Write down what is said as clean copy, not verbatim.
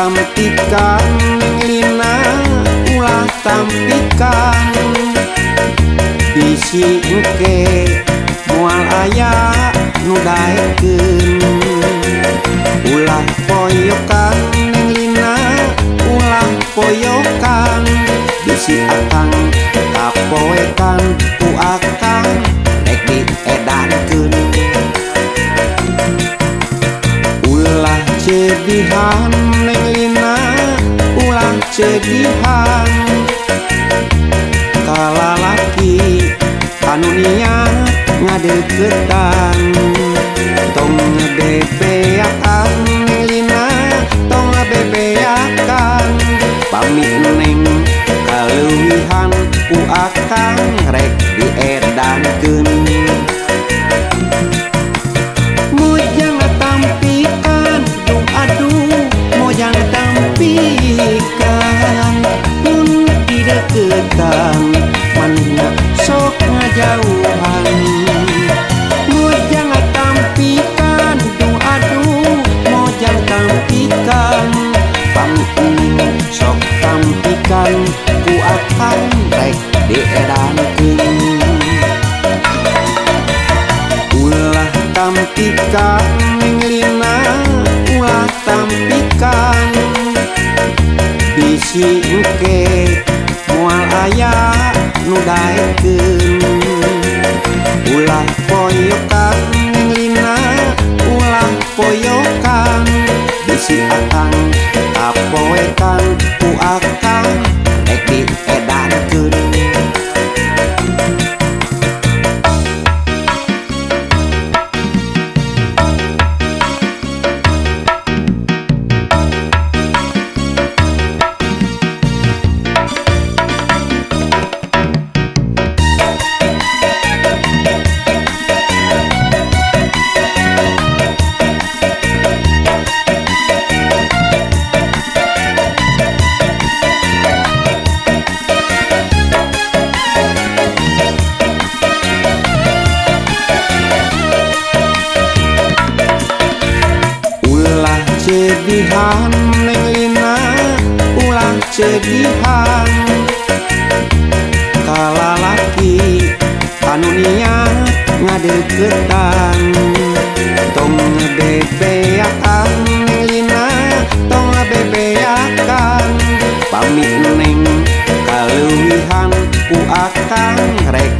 tampikan lina ulah tampikan bisi engke mual aya nu daekeun ulah poyokan neng lina ulah poyokan bisi akang kapoekan ku akang rek diedankeun ulah cedihan neng lina ulah cedihan kalalaki anu niat ngadeukeutan tong ngebebeakan neng lina tong ngebebeakan pami neng kaleuwihan ku akang rek diedankeun mojang tampikan dung aduh mojang tampikan mun dideuketan manehna sok ngajauhan mojang tampikan dung aduh mojang tampikan pami sok tampikan ku akang rek diedankeun ulah tampikan neng lina ulah tampikan bisi engke mual aya nu daekeun ulah poyokan neng lina ulah poyokan bisi akang kapoekan ku akang rek diedankeun cedihan neng lina ulah cedihan kalalaki anu niat ngadeukeutan tong ngebebeakan neng lina tong ngebebeakan pami neng kaleuwihan ku akang rek